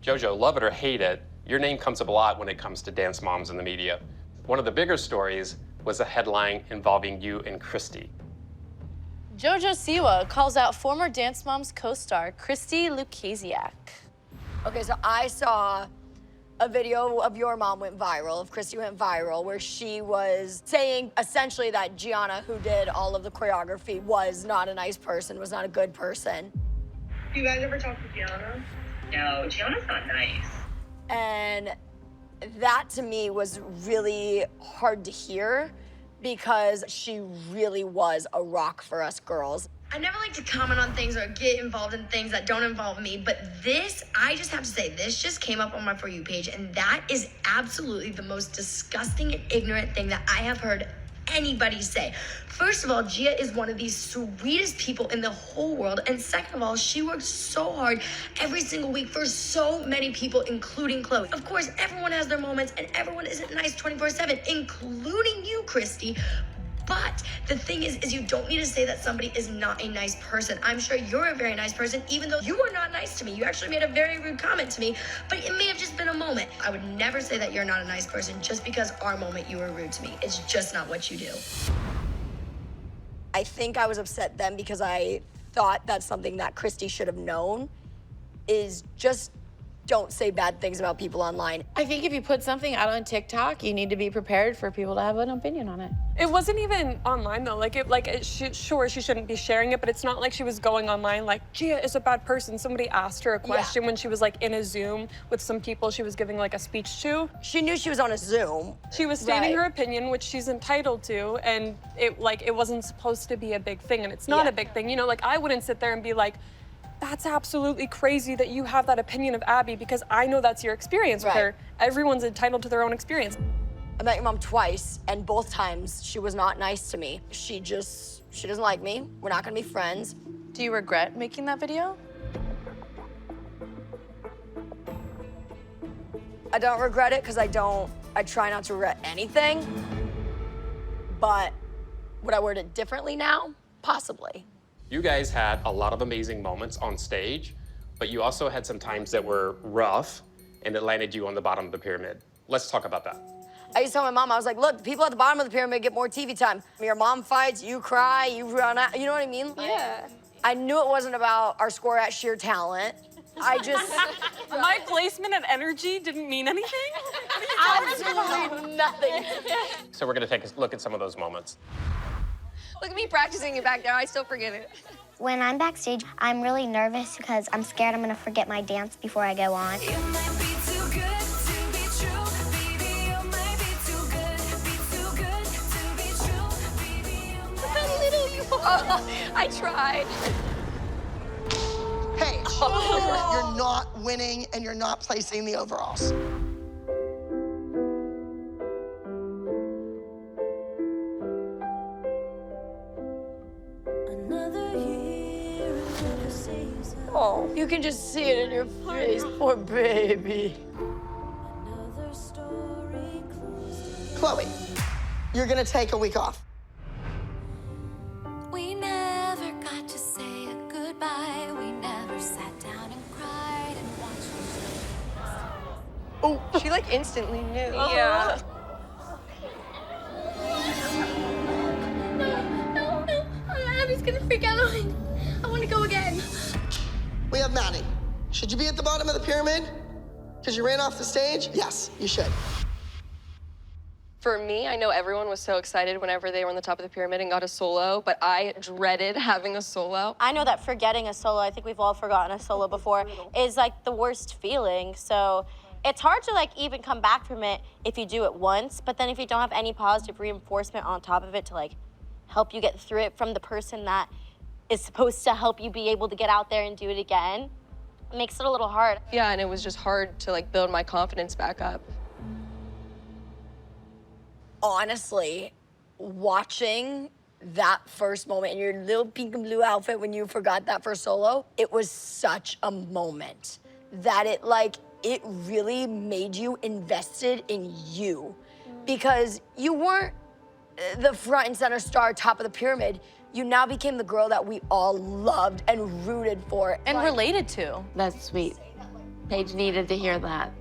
JoJo, love it or hate it, your name comes up a lot when it comes to dance moms in the media. One of the bigger stories was a headline involving you and Christie. JoJo Siwa calls out former Dance Moms co-star Christie Lukasiak. Okay, so I saw a video of your mom went viral, of Christie went viral, where she was saying essentially that Gianna, who did all of the choreography, was not a nice person, was not a good person. Do you guys ever talk to Gianna? No, Gianna's not nice. And that to me was really hard to hear because she really was a rock for us girls. I never like to comment on things or get involved in things that don't involve me, but this, I just have to say, this just came up on my For You page, and that is absolutely the most disgusting and ignorant thing that I have heard anybody say. First of all, Gia is one of the sweetest people in the whole world, and second of all, she works so hard every single week for so many people, including Chloe. Of course, everyone has their moments, and everyone isn't nice 24/7, including you, Christie. But the thing is you don't need to say that somebody is not a nice person. I'm sure you're a very nice person, even though you are not nice to me. You actually made a very rude comment to me, but it may have just been a moment. I would never say that you're not a nice person just because our moment you were rude to me. It's just not what you do. I think I was upset then because I thought that's something that Christie should have known, is just don't say bad things about people online. I think if you put something out on TikTok, you need to be prepared for people to have an opinion on it. It wasn't even online though. Sure, she shouldn't be sharing it, but it's not like she was going online like, Gia is a bad person. Somebody asked her a question when she was like in a Zoom with some people she was giving like a speech to. She knew she was on a Zoom. She was stating her opinion, which she's entitled to, and it wasn't supposed to be a big thing, and it's not a big thing. You know, like I wouldn't sit there and be like, that's absolutely crazy that you have that opinion of Abby, because I know that's your experience with her. Everyone's entitled to their own experience. I met your mom twice, and both times she was not nice to me. She doesn't like me. We're not gonna be friends. Do you regret making that video? I don't regret it because I try not to regret anything. But would I word it differently now? Possibly. You guys had a lot of amazing moments on stage, but you also had some times that were rough and it landed you on the bottom of the pyramid. Let's talk about that. I used to tell my mom, I was like, look, the people at the bottom of the pyramid get more TV time. Your mom fights, you cry, you run out, you know what I mean? Yeah. I knew it wasn't about our score at sheer talent. I just... My placement and energy didn't mean anything? Absolutely nothing. So we're gonna take a look at some of those moments. Look at me practicing it back there. I still forget it. When I'm backstage, I'm really nervous because I'm scared I'm gonna forget my dance before I go on. Look how little you are. I tried. Hey, you're not winning and you're not placing the overalls. Oh, you can just see it in your face, poor baby. Chloe, you're gonna take a week off. We never got to say a goodbye. We never sat down and cried and watched. Oh, she like instantly knew. Yeah. No, Abby's gonna freak out. I want to go again. We have Maddie. Should you be at the bottom of the pyramid? Because you ran off the stage? Yes, you should. For me, I know everyone was so excited whenever they were on the top of the pyramid and got a solo, but I dreaded having a solo. I know that forgetting a solo, I think we've all forgotten a solo before, is like the worst feeling. So it's hard to like even come back from it if you do it once, but then if you don't have any positive reinforcement on top of it to like help you get through it from the person that is supposed to help you be able to get out there and do it again, it makes it a little hard. Yeah, and it was just hard to like build my confidence back up. Honestly, watching that first moment in your little pink and blue outfit when you forgot that first solo, it was such a moment that it really made you invested in you. Because you weren't the front and center star, top of the pyramid. You now became the girl that we all loved and rooted for. And related to. That's sweet. Paige needed to hear that.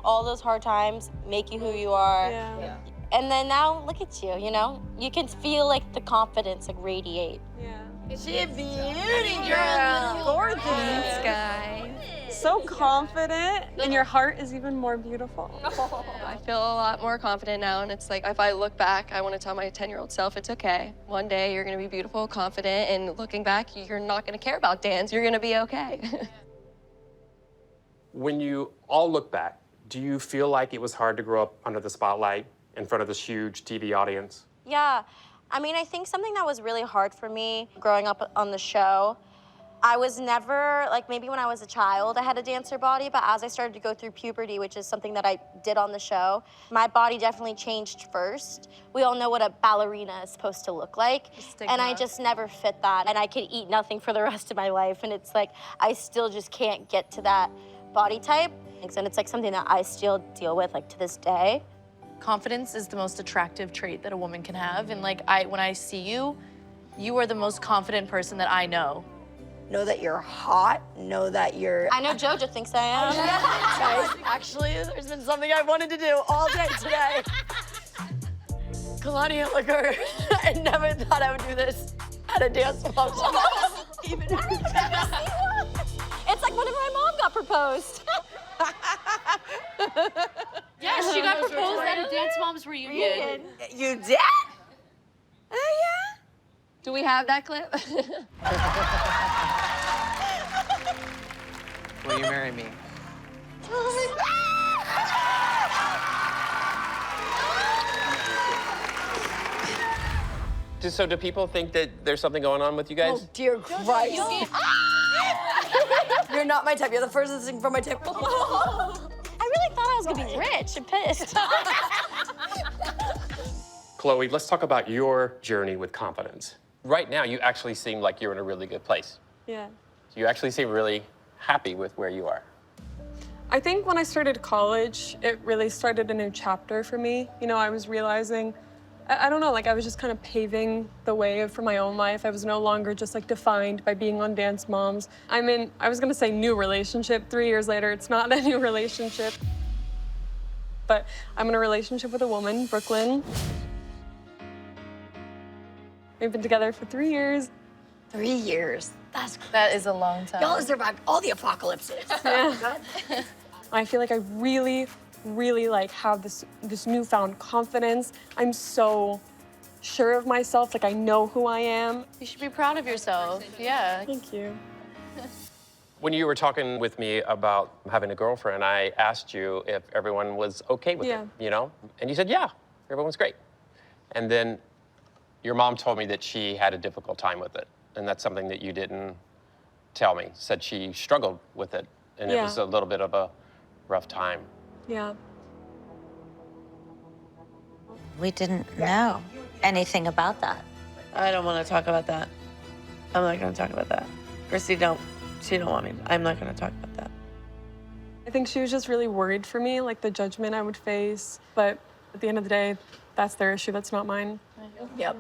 All those hard times make you who you are. Yeah. And then now, look at you, you know? You can feel like the confidence like radiate. Yeah. She a beauty girl. Gorgeous. Thanks, guys. So confident, and your heart is even more beautiful. I feel a lot more confident now, and it's like if I look back, I want to tell my 10-year-old self it's okay. One day you're going to be beautiful, confident, and looking back, you're not going to care about dance. You're going to be okay. When you all look back, do you feel like it was hard to grow up under the spotlight in front of this huge TV audience? Yeah, I mean, I think something that was really hard for me growing up on the show, I was never, like maybe when I was a child, I had a dancer body, but as I started to go through puberty, which is something that I did on the show, my body definitely changed first. We all know what a ballerina is supposed to look like, and I just never fit that, and I could eat nothing for the rest of my life, and it's like, I still just can't get to that body type, and it's like something that I still deal with like to this day. Confidence is the most attractive trait that a woman can have, and like when I see you, you are the most confident person that I know. Know that you're hot. Know that you're. I know JoJo thinks I am. Guys, actually, there's been something I wanted to do all day today. Kalani Hilliker, I never thought I would do this at a dance function. Even It's like whenever my mom got proposed. Yeah, she got proposed at a Dance Moms reunion. You did? Oh, yeah? Do we have that clip? Will you marry me? So do people think that there's something going on with you guys? Oh, dear Christ. You're not my type. You're the furthest thing from my type. I really thought I was gonna be rich and pissed. Chloe, let's talk about your journey with confidence. Right now, you actually seem like you're in a really good place. Yeah. You actually seem really happy with where you are. I think when I started college, it really started a new chapter for me. You know, I was realizing, I don't know, like I was just kind of paving the way for my own life. I was no longer just like defined by being on Dance Moms. I'm in, I was gonna say new relationship. 3 years later, it's not a new relationship. But I'm in a relationship with a woman, Brooklyn. We've been together for 3 years. 3 years. That is a long time. Y'all have survived all the apocalypses. Yeah. I feel like I really like have this newfound confidence. I'm so sure of myself, like I know who I am. You should be proud of yourself. Yeah. Thank you. When you were talking with me about having a girlfriend, I asked you if everyone was okay with it, you know? And you said, yeah, everyone's great. And then your mom told me that she had a difficult time with it. And that's something that you didn't tell me. Said she struggled with it, and it was a little bit of a rough time. Yeah. We didn't know anything about that. I don't want to talk about that. I'm not going to talk about that. Christie, she don't want me. I'm not going to talk about that. I think she was just really worried for me, like the judgment I would face. But at the end of the day, that's their issue, that's not mine. Yep.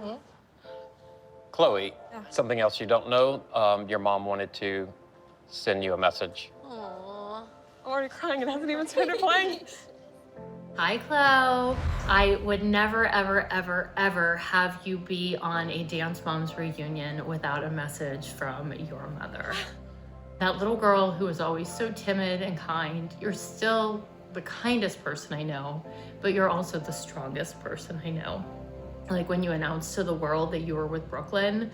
Chloe, something else you don't know, your mom wanted to send you a message. Aww. I'm already crying, it hasn't even started playing. Hi, Chloe. I would never, ever, ever, ever have you be on a Dance Moms reunion without a message from your mother. That little girl who was always so timid and kind, you're still the kindest person I know, but you're also the strongest person I know. Like when you announced to the world that you were with Brooklyn,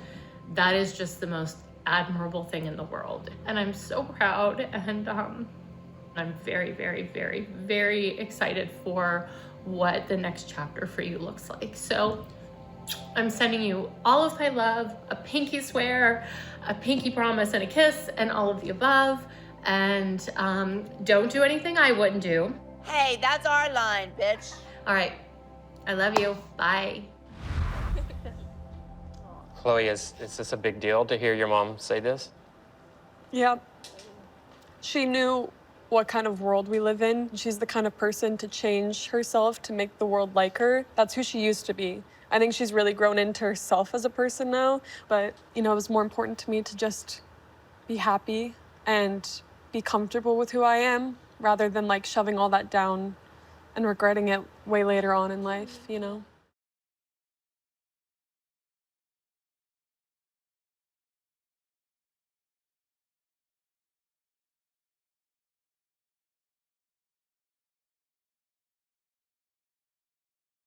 that is just the most admirable thing in the world. And I'm so proud, and I'm very, very, very, very excited for what the next chapter for you looks like. So I'm sending you all of my love, a pinky swear, a pinky promise, and a kiss, and all of the above. And don't do anything I wouldn't do. Hey, that's our line, bitch. All right, I love you, bye. Chloe, is this a big deal to hear your mom say this? Yeah. She knew what kind of world we live in. She's the kind of person to change herself to make the world like her. That's who she used to be. I think she's really grown into herself as a person now, but you know, it was more important to me to just be happy and be comfortable with who I am rather than like shoving all that down and regretting it way later on in life, you know?